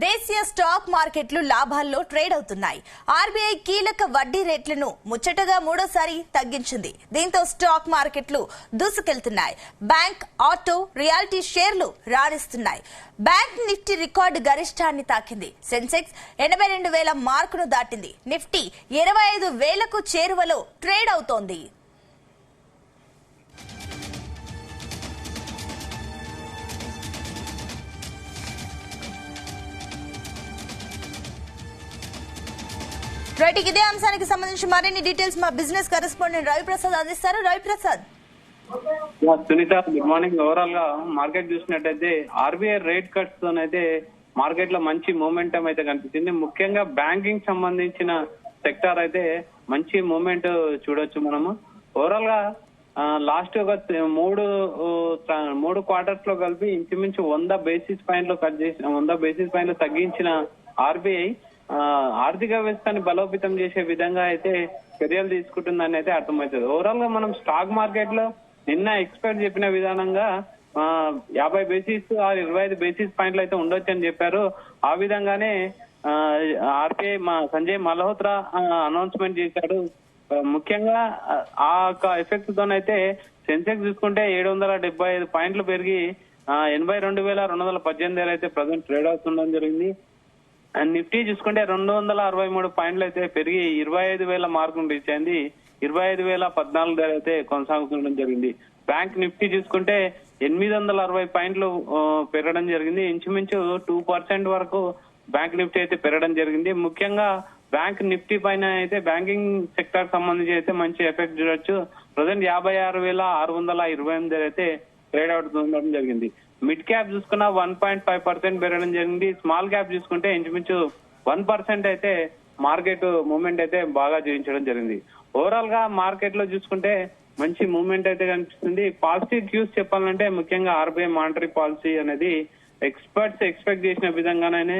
దేశీయ స్టాక్ మార్కెట్లు లాభాల్లో ట్రేడ్ అవుతున్నాయి. ఆర్బీఐ కీలక వడ్డీ రేట్లను ముచ్చటగా మూడోసారి తగ్గించింది. దీంతో స్టాక్ మార్కెట్లు దూసుకెళ్తున్నాయి. బ్యాంక్, ఆటో, రియాలిటీ షేర్లు రాణిస్తున్నాయి. బ్యాంక్ నిఫ్టీ రికార్డు గరిష్టాన్ని తాకింది. సెన్సెక్స్ 82,000 మార్కును దాటింది. నిఫ్టీ 25,000కు చేరువలో ట్రేడ్ అవుతోంది. రైట్, ఇదే అంశానికి సంబంధించి మరిన్ని డీటెయిల్స్ మా బిజినెస్ కరెస్పాండెంట్ రవిప్రసాద్ అందిస్తారు. Raviprasad. Sunitha, good morning. Overall గా మార్కెట్ చూసినట్టయితే ఆర్బీఐ రేట్ కట్స్ తోనైతే మార్కెట్ లో మంచి మూమెంటం అయితే కనిపిస్తుంది. ముఖ్యంగా బ్యాంకింగ్ సంబంధించిన సెక్టార్ అయితే మంచి మూమెంట్ చూడొచ్చు మనము. ఓవరాల్ గా లాస్ట్ ఒక మూడు క్వార్టర్స్ లో కలిపి ఇంచుమించు 100 బేసిస్ పాయింట్లు కట్ చేసిన 100 బేసిస్ పాయింట్లు తగ్గించిన ఆర్బీఐ ఆర్థిక వ్యవస్థని బలోపేతం చేసే విధంగా అయితే చర్యలు తీసుకుంటుందని అయితే అర్థమవుతుంది. ఓవరాల్ గా మనం స్టాక్ మార్కెట్ లో నిన్న ఎక్స్పర్ట్ చెప్పిన విధానంగా 50 బేసిస్ 25 బేసిస్ పాయింట్లు అయితే ఉండొచ్చు అని చెప్పారు. ఆ విధంగానే ఆర్బీఐ సంజయ్ మల్హోత్రా అనౌన్స్మెంట్ చేశాడు. ముఖ్యంగా ఆ ఎఫెక్ట్ తోనైతే సెన్సెక్స్ చూసుకుంటే 775 పాయింట్లు పెరిగి 82,218 అయితే ప్రజెంట్ ట్రేడ్ అవుతుండడం జరిగింది. అండ్ నిఫ్టీ చూసుకుంటే 263 పాయింట్లు అయితే పెరిగి 25,000 మార్కును రీచ్ అయింది. 25,014 అయితే కొనసాగుతుండడం జరిగింది. బ్యాంక్ నిఫ్టీ చూసుకుంటే 860 పాయింట్లు పెరగడం జరిగింది. ఇంచుమించు 2% వరకు బ్యాంక్ నిఫ్టీ అయితే పెరగడం జరిగింది. ముఖ్యంగా బ్యాంక్ నిఫ్టీ పైన అయితే బ్యాంకింగ్ సెక్టర్ సంబంధించి అయితే మంచి ఎఫెక్ట్ చూడొచ్చు. ప్రజెంట్ 56,628 అయితే ట్రేడ్ అవుట్ ఉండడం జరిగింది. మిడ్ క్యాప్ చూసుకున్న 1.5% పెరగడం జరిగింది. స్మాల్ క్యాప్ చూసుకుంటే ఇంచుమించు 1% అయితే మార్కెట్ మూవ్మెంట్ అయితే బాగా చూపించడం జరిగింది. ఓవరాల్ గా మార్కెట్ లో చూసుకుంటే మంచి మూవ్మెంట్ అయితే కనిపిస్తుంది. పాజిటివ్ క్యూస్ చెప్పాలంటే ముఖ్యంగా ఆర్బీఐ మానిటరీ పాలసీ అనేది ఎక్స్పర్ట్స్ ఎక్స్పెక్ట్ చేసిన విధంగానే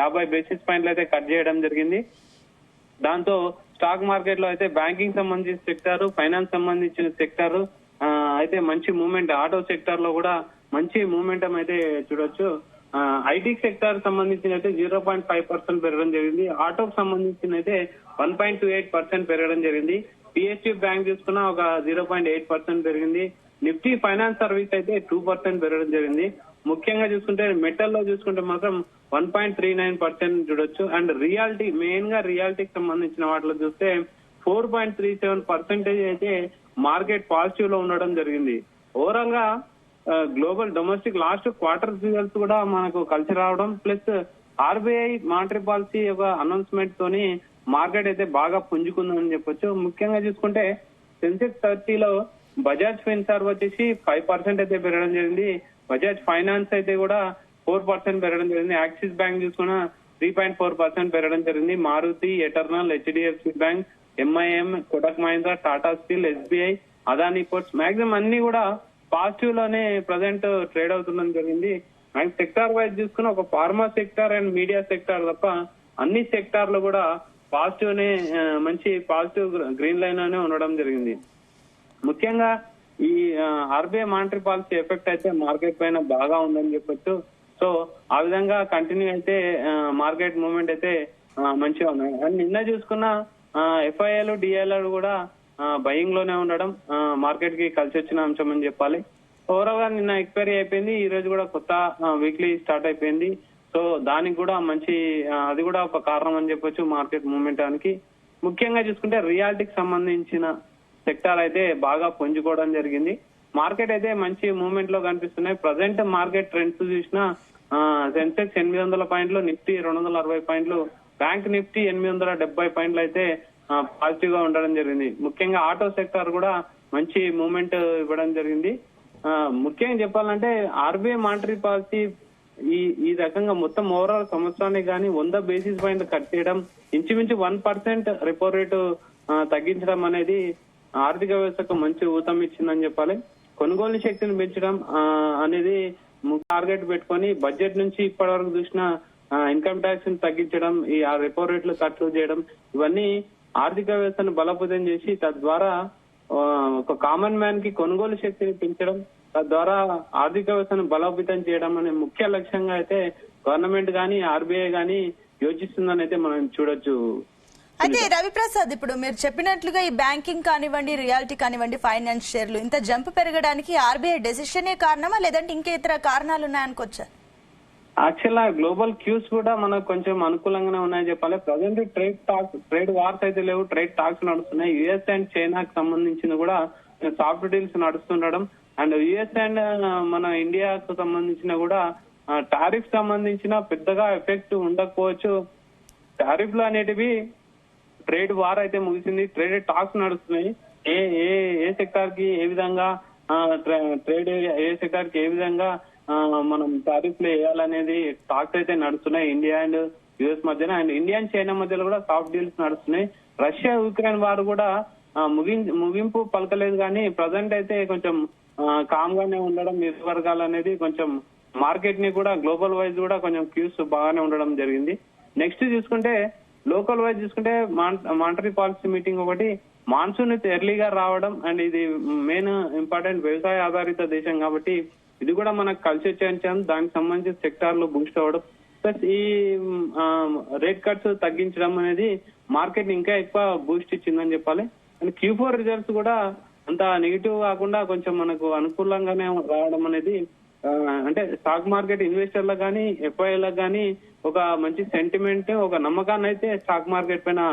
50 బేసిస్ పాయింట్లు అయితే కట్ చేయడం జరిగింది. దాంతో స్టాక్ మార్కెట్ లో అయితే బ్యాంకింగ్ సంబంధించిన సెక్టారు, ఫైనాన్స్ సంబంధించిన సెక్టారు అయితే మంచి మూవ్మెంట్, ఆటో సెక్టార్ లో కూడా మంచి మూవ్మెంటం అయితే చూడొచ్చు. ఐటీ సెక్టార్ సంబంధించిన అయితే 0.5% పెరగడం జరిగింది. ఆటోకు సంబంధించిన అయితే 1.28% పెరగడం జరిగింది. పిఎస్యూ బ్యాంక్ చూసుకున్న ఒక 0.8% పెరిగింది. నిఫ్టీ ఫైనాన్స్ సర్వీస్ అయితే 2% పెరగడం జరిగింది. ముఖ్యంగా చూసుకుంటే మెటల్ లో చూసుకుంటే మాత్రం 1.39% చూడొచ్చు. అండ్ రియాలిటీ, మెయిన్ గా రియాలిటీకి సంబంధించిన వాటిలో చూస్తే 4.37% అయితే మార్కెట్ పాజిటివ్ లో ఉండడం జరిగింది. ఓవరాల్ గా global domestic last quarter results కూడా మనకు కలిసి రావడం, ప్లస్ ఆర్బీఐ మానిటరీ పాలసీ యొక్క అనౌన్స్మెంట్ తోని మార్కెట్ అయితే బాగా పుంజుకుందని చెప్పొచ్చు. ముఖ్యంగా చూసుకుంటే సెన్సెక్స్ 30లో బజాజ్ ఫిన్సర్వ్ వచ్చేసి 5% అయితే పెరగడం జరిగింది. బజాజ్ ఫైనాన్స్ అయితే కూడా 4% పెరగడం జరిగింది. యాక్సిస్ బ్యాంక్ చూసుకున్న 3.4% పెరగడం జరిగింది. Maruti, Eternal, HDFC Bank, MIM, Kotak Mahindra, Tata Steel, SBI, Adani Ports maximum అన్ని కూడా పాజిటివ్ లోనే ప్రజెంట్ ట్రేడ్ అవుతుండడం జరిగింది. అండ్ సెక్టార్ వైజ్ చూసుకున్న ఒక pharma sector and media sector తప్ప అన్ని సెక్టార్లు కూడా పాజిటివ్ నే, మంచి పాజిటివ్ గ్రీన్ లైన్ అనే ఉండడం జరిగింది. ముఖ్యంగా ఈ ఆర్బీఐ మానిటరీ పాలసీ ఎఫెక్ట్ అయితే మార్కెట్ పైన బాగా ఉందని చెప్పొచ్చు. సో ఆ విధంగా కంటిన్యూ అయితే మార్కెట్ మూవ్మెంట్ అయితే మంచిగా ఉన్నాయి. అండ్ నిన్న చూసుకున్న ఎఫ్ఐఎల్, డిఎల్ఆర్ కూడా బయింగ్ లోనే ఉండడం మార్కెట్ కి కలిసి వచ్చిన అంశం అని చెప్పాలి. ఓవరాల్ గా నిన్న ఎక్స్పైరీ అయిపోయింది. ఈ రోజు కూడా కొత్త వీక్లీ స్టార్ట్ అయిపోయింది. సో దానికి కూడా మంచి, అది కూడా ఒక కారణం అని చెప్పొచ్చు మార్కెట్ మూవ్మెంటానికి. ముఖ్యంగా చూసుకుంటే రియాలిటీకి సంబంధించిన సెక్టార్ అయితే బాగా పుంజుకోవడం జరిగింది. మార్కెట్ అయితే మంచి మూవ్మెంట్ లో కనిపిస్తున్నాయి. ప్రజెంట్ మార్కెట్ ట్రెండ్స్ చూసినా సెన్సెక్స్ 800 పాయింట్లు, నిఫ్టీ 260 పాయింట్లు, బ్యాంక్ నిఫ్టీ 870 పాయింట్లు అయితే పాజిటివ్ గా ఉండడం జరిగింది. ముఖ్యంగా ఆటో సెక్టార్ కూడా మంచి మూవ్మెంట్ ఇవ్వడం జరిగింది. ముఖ్యంగా చెప్పాలంటే ఆర్బీఐ మానిటరీ పాలసీ ఈ రకంగా మొత్తం ఓవరాల్ సంవత్సరానికి కానీ 100 బేసిస్ పాయింట్లు కట్ చేయడం, ఇంచుమించు 1% రెపో రేటు తగ్గించడం అనేది ఆర్థిక వ్యవస్థకు మంచి ఊతం ఇచ్చిందని చెప్పాలి. కొనుగోలు శక్తిని పెంచడం అనేది టార్గెట్ పెట్టుకొని బడ్జెట్ నుంచి ఇప్పటి వరకు చూసిన ఇన్కమ్ ట్యాక్స్ ని తగ్గించడం, ఈ రెపో రేట్లు కట్లు చేయడం, ఇవన్నీ ఆర్థిక వ్యవస్థను బలోపేతం చేసి తద్వారా ఒక కామన్ మ్యాన్ కి కొనుగోలు శక్తిని పెంచడం, తద్వారా ఆర్థిక వ్యవస్థను బలోపేతం చేయడం అనే ముఖ్య లక్ష్యంగా అయితే గవర్నమెంట్ గానీ ఆర్బీఐ గానీ యోచిస్తుందని అయితే మనం చూడొచ్చు. అయితే రవిప్రసాద్, ఇప్పుడు మీరు చెప్పినట్లుగా ఈ బ్యాంకింగ్ కానివ్వండి, రియాలిటీ కానివ్వండి, ఫైనాన్స్ షేర్లు ఇంత జంప్ పెరగడానికి ఆర్బీఐ డెసిషనే కారణమా, లేదంటే ఇంకా ఇతర కారణాలు ఉన్నాయనుకోవచ్చా? యాక్చువల్ గ్లోబల్ క్యూస్ కూడా మనకు కొంచెం అనుకూలంగానే ఉన్నాయని చెప్పాలి. ప్రజెంట్ ట్రేడ్ వార్స్ అయితే లేవు, ట్రేడ్ టాక్స్ నడుస్తున్నాయి. యుఎస్ అండ్ చైనాకి సంబంధించిన కూడా సాఫ్ట్ డీల్స్ నడుస్తుండడం, అండ్ యుఎస్ అండ్ మన ఇండియాకు సంబంధించిన కూడా టారిఫ్ సంబంధించిన పెద్దగా ఎఫెక్ట్ ఉండకపోవచ్చు. టారిఫ్లు అనేటివి ట్రేడ్ వార్ అయితే ముగిసింది, ట్రేడ్ టాక్స్ నడుస్తున్నాయి. ఏ ఏ ఏ సెక్టార్ కి ఏ విధంగా ట్రేడ్, ఏ సెక్టార్ కి ఏ విధంగా మనం టారిఫ్లు వేయాలనేది టాక్స్ అయితే నడుస్తున్నాయి ఇండియా అండ్ యుఎస్ మధ్యన. అండ్ ఇండియా అండ్ చైనా మధ్యలో కూడా సాఫ్ట్ డీల్స్ నడుస్తున్నాయి. రష్యా యుక్రెయిన్ వారు కూడా ముగింపు పలకలేదు, కానీ ప్రజెంట్ అయితే కొంచెం కామ్ గానే ఉండడం ఇరు వర్గాలు అనేది కొంచెం మార్కెట్ ని కూడా గ్లోబల్ వైజ్ కూడా కొంచెం క్యూస్ బాగానే ఉండడం జరిగింది. నెక్స్ట్ చూసుకుంటే లోకల్ వైజ్ చూసుకుంటే మానిటరీ పాలసీ మీటింగ్ ఒకటి, మాన్సూన్ ఎర్లీగా రావడం, అండ్ ఇది మెయిన్ ఇంపార్టెంట్ వ్యవసాయ ఆధారిత దేశం కాబట్టి ఇది కూడా మనకు కలిసి వచ్చాం. దానికి సంబంధించిన సెక్టార్లు బూస్ట్ అవ్వడం, ప్లస్ ఈ రేట్ కట్స్ తగ్గించడం అనేది మార్కెట్ ని ఇంకా ఎక్కువ బూస్ట్ ఇచ్చిందని చెప్పాలి. అండ్ Q4 రిజల్ట్స్ కూడా అంత నెగిటివ్ కాకుండా కొంచెం మనకు అనుకూలంగానే రావడం అనేది అంటే స్టాక్ మార్కెట్ ఇన్వెస్టర్లకు కానీ ఎఫ్ఐలకు కానీ ఒక మంచి సెంటిమెంట్, ఒక నమ్మకాన్ని అయితే స్టాక్ మార్కెట్ పైన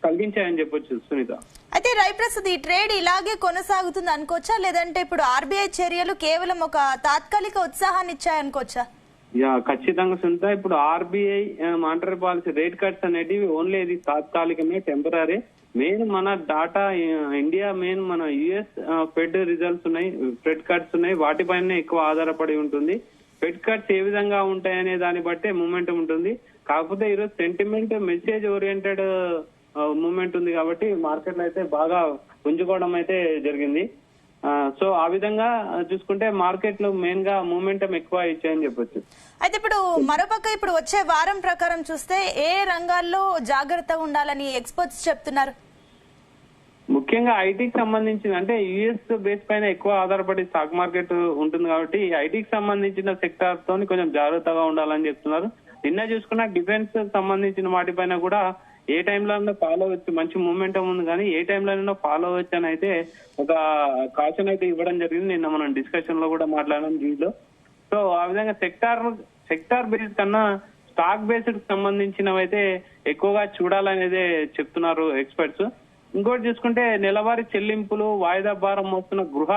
కలిగించాయని చెప్పొచ్చు సునీత. అయితే రవిప్రసాద్, ఈ ట్రేడ్ ఇలాగే కొనసాగుతుంది అనుకోవచ్చా, లేదంటే ఇప్పుడు ఆర్బీఐ చర్యలు కేవలం ఒక తాత్కాలిక ఉత్సాహాన్ని ఇచ్చాయనుకోవచ్చా? ఖచ్చితంగా సునీత, ఇప్పుడు RBI monetary policy rate cuts అనేటివి ఓన్లీ ఇది తాత్కాలికమే, టెంపరీ. మెయిన్ మన డాటా ఇండియా, మెయిన్ మన యుఎస్ ఫెడ్ రిజల్ట్స్ ఉన్నాయి, ఫెడ్ కట్స్ ఉన్నాయి, వాటిపైన ఎక్కువ ఆధారపడి ఉంటుంది. ఫెడ్ కట్స్ ఏ విధంగా ఉంటాయనే దాన్ని బట్టే మూమెంట్ ఉంటుంది. కాకపోతే ఈరోజు సెంటిమెంట్ మెసేజ్ ఓరియంటెడ్ మూమెంట్ ఉంది కాబట్టి మార్కెట్ లో అయితే బాగా పుంజుకోవడం అయితే జరిగింది. సో ఆ విధంగా చూసుకుంటే మార్కెట్ లో మెయిన్ గా మూమెంటం ఎక్కువ ఇచ్చాయని చెప్పొచ్చు. అయితే ఇప్పుడు మరోపక్క ఇప్పుడు వచ్చే వారం ప్రకారం చూస్తే ఏ రంగాల్లో జాగ్రత్తగా ఉండాలని ఎక్స్పర్ట్స్ చెప్తున్నారు? ముఖ్యంగా ఐటీకి సంబంధించిన, అంటే యుఎస్ బేస్ పైన ఎక్కువ ఆధారపడి స్టాక్ మార్కెట్ ఉంటుంది కాబట్టి ఐటీకి సంబంధించిన సెక్టార్ తోని కొంచెం జాగ్రత్తగా ఉండాలని చెప్తున్నారు. నిన్న చూసుకున్న డిఫెన్స్ సంబంధించిన వాటిపైన కూడా ఏ టైంలో ఫాలో అవచ్చు, మంచి మూమెంటం ఉంది, కానీ ఏ టైంలో ఫాలో అవచ్చు అని అయితే ఒక కాషన్ అయితే ఇవ్వడం జరిగింది. నిన్న మనం డిస్కషన్ లో కూడా మాట్లాడడం దీంట్లో. సో ఆ విధంగా సెక్టార్ బేస్డ్ కన్నా స్టాక్ బేస్డ్ సంబంధించినవి అయితే ఎక్కువగా చూడాలనేదే చెప్తున్నారు ఎక్స్పర్ట్స్. ఇంకోటి చూసుకుంటే నెలవారీ చెల్లింపులు, వాయిదా భారం మోస్తున్న గృహ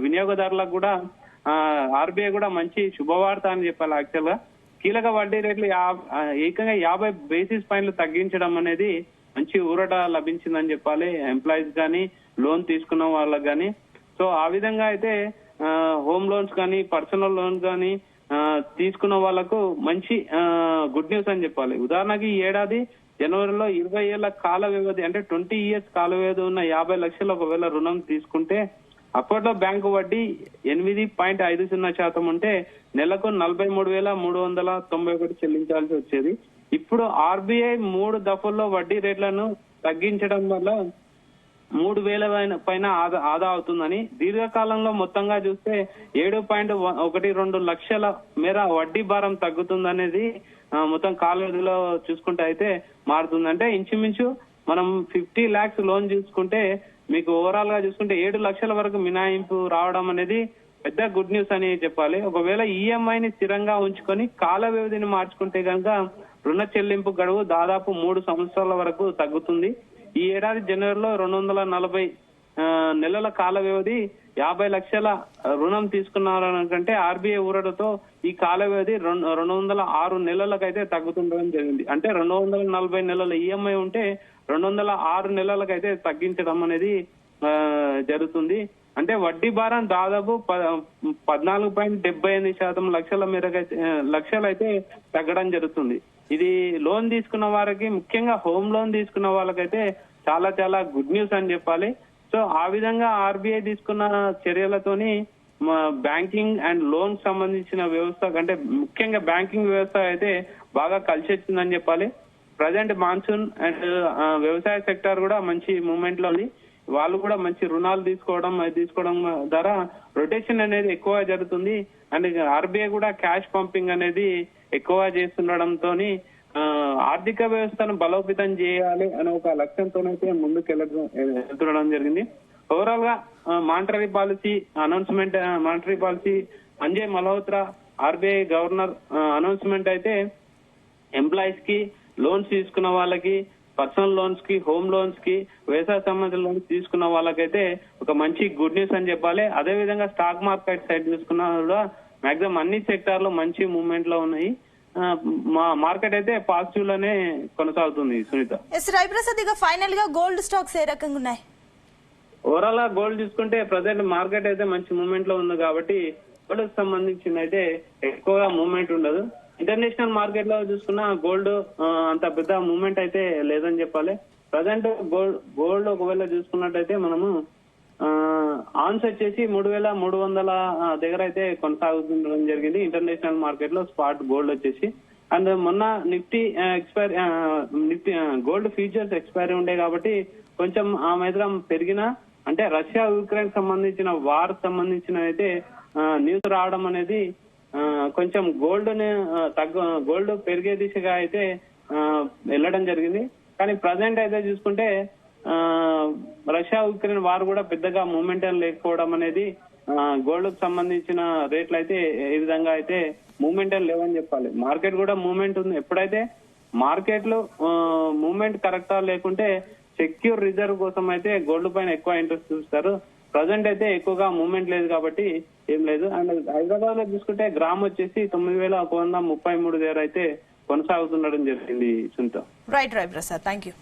వినియోగదారులకు కూడా ఆర్బీఐ కూడా మంచి శుభవార్త అని చెప్పాలి. యాక్చువల్ గా కీలక వడ్డీ రేట్లు ఏకంగా 50 బేసిస్ పాయింట్లు తగ్గించడం అనేది మంచి ఊరట లభించిందని చెప్పాలి ఎంప్లాయీస్ కానీ, లోన్ తీసుకున్న వాళ్ళకి కానీ. సో ఆ విధంగా అయితే హోమ్ లోన్స్ కానీ, పర్సనల్ లోన్ కానీ తీసుకున్న వాళ్లకు మంచి గుడ్ న్యూస్ అని చెప్పాలి. ఉదాహరణకి ఈ ఏడాది జనవరిలో 20 ఏళ్ల కాల వ్యవధి, అంటే 20 years కాల వ్యవధి ఉన్న 50 లక్షలు ఒకవేళ రుణం తీసుకుంటే అప్పట్లో బ్యాంకు వడ్డీ 8.50% ఉంటే నెలకు 43,391 చెల్లించాల్సి వచ్చేది. ఇప్పుడు ఆర్బీఐ 3 దఫల్లో వడ్డీ రేట్లను తగ్గించడం వల్ల 3,000 పైన ఆదా అవుతుందని, దీర్ఘకాలంలో మొత్తంగా చూస్తే 7.12 లక్షల మేర వడ్డీ భారం తగ్గుతుందనేది మొత్తం కాల వ్యవధిలో చూసుకుంటే అయితే మారుతుంది. అంటే ఇంచుమించు మనం 50 lakhs లోన్ చూసుకుంటే మీకు ఓవరాల్ గా చూసుకుంటే 7 లక్షల వరకు మినహాయింపు రావడం అనేది పెద్ద గుడ్ న్యూస్ అని చెప్పాలి. ఒకవేళ ఈఎంఐని స్థిరంగా ఉంచుకొని కాల వ్యవధిని మార్చుకుంటే కనుక రుణ చెల్లింపు గడువు దాదాపు 3 సంవత్సరాల వరకు తగ్గుతుంది. ఈ ఏడాది జనవరిలో 240 నెలల కాల వ్యవధి 50 లక్షల రుణం తీసుకున్నారనుకంటే ఆర్బీఐ ఊరటతో ఈ కాల వ్యవధి 206 నెలలకైతే తగ్గుతుండడం జరిగింది. అంటే 240 నెలల ఈఎంఐ ఉంటే 206 నెలలకైతే తగ్గించడం అనేది జరుగుతుంది. అంటే వడ్డీ భారం దాదాపు 14.78% లక్షలైతే తగ్గడం జరుగుతుంది. ఇది లోన్ తీసుకున్న వారికి, ముఖ్యంగా హోమ్ లోన్ తీసుకున్న వాళ్ళకైతే చాలా చాలా గుడ్ న్యూస్ అని చెప్పాలి. సో ఆ విధంగా ఆర్బీఐ తీసుకున్న చర్యలతోని బ్యాంకింగ్ అండ్ లోన్ సంబంధించిన వ్యవస్థ, అంటే ముఖ్యంగా బ్యాంకింగ్ వ్యవస్థ అయితే బాగా కలిసి వచ్చిందని చెప్పాలి. ప్రజెంట్ మాన్సూన్ అండ్ వ్యవసాయ సెక్టార్ కూడా మంచి మూమెంట్ లో ఉంది. వాళ్ళు కూడా మంచి రుణాలు తీసుకోవడం ద్వారా రొటేషన్ అనేది ఎక్కువ జరుగుతుంది. అండ్ ఆర్బీఐ కూడా క్యాష్ పంపింగ్ అనేది ఎక్కువ చేస్తుండడంతో ఆర్థిక వ్యవస్థను బలోపేతం చేయాలి అనే ఒక లక్ష్యంతోనైతే ముందుకు వెళ్తుండడం జరిగింది. ఓవరాల్ గా monetary policy Sanjay Malhotra RBI governor announcement అయితే ఎంప్లాయీస్ కి లోన్స్ తీసుకున్న వాళ్ళకి, పర్సనల్ లోన్స్ కి, హోమ్ లోన్స్ కి, వ్యవసాయ సంబంధిత లోన్స్ తీసుకున్న వాళ్ళకైతే ఒక మంచి గుడ్ న్యూస్ అని చెప్పాలి. అదే విధంగా స్టాక్ మార్కెట్ సైడ్ చూసుకున్నా కూడా మాక్సిమం అన్ని సెక్టార్ లో మంచి మూవ్మెంట్ లో ఉన్నాయి. మార్కెట్ అయితే పాజిటివ్ లోనే కొనసాగుతుంది. సునీత, రవిప్రసాద్, ఇక ఫైనల్ గా గోల్డ్ స్టాక్స్ ఏ రకంగా ఉన్నాయి? ఓవరాల్ గా గోల్డ్ చూసుకుంటే ప్రజెంట్ మార్కెట్ అయితే మంచి మూవ్మెంట్ లో ఉంది కాబట్టి గోల్డ్ సంబంధించింది అయితే ఎక్కువగా మూవ్మెంట్ ఉండదు. ఇంటర్నేషనల్ మార్కెట్ లో చూసుకున్న గోల్డ్ అంత పెద్ద మూవ్మెంట్ అయితే లేదని చెప్పాలి. ప్రజెంట్ గోల్డ్ ఒకవేళ చూసుకున్నట్టయితే మనము ఆన్స్ వచ్చేసి 3,300 దగ్గర అయితే కొనసాగుతుండడం జరిగింది ఇంటర్నేషనల్ మార్కెట్ లో స్పాట్ గోల్డ్ వచ్చేసి. అండ్ మొన్న నిఫ్టీ గోల్డ్ ఫ్యూచర్స్ ఎక్స్పైరీ ఉండే కాబట్టి కొంచెం ఆ మాత్రం పెరిగినా, అంటే రష్యా యుక్రెయిన్ సంబంధించిన వార్ సంబంధించిన అయితే న్యూస్ రావడం అనేది కొంచెం గోల్డ్ పెరిగే దిశగా అయితే వెళ్ళడం జరిగింది. కానీ ప్రజెంట్ అయితే చూసుకుంటే రష్యా యుక్రెయిన్ వార్ కూడా పెద్దగా మూవ్మెంట్ లేకపోవడం అనేది గోల్డ్ కు సంబంధించిన రేట్లు అయితే ఏ విధంగా అయితే మూవ్మెంట్ లేవని చెప్పాలి. మార్కెట్ కూడా మూవ్మెంట్ ఉంది. ఎప్పుడైతే మార్కెట్ లో మూవ్మెంట్ కరెక్టా లేకుంటే సెక్యూర్ రిజర్వ్ కోసం అయితే గోల్డ్ పైన ఎక్కువ ఇంట్రెస్ట్ చూస్తారు. ప్రజెంట్ అయితే ఎక్కువగా మూవ్మెంట్ లేదు కాబట్టి ఏం లేదు. అండ్ హైదరాబాద్ లో చూసుకుంటే గ్రామ్ వచ్చేసి 9,133 దగ్గర అయితే కొనసాగుతుండడం జరిగింది. Sunitha, right Raviprasad, thank you.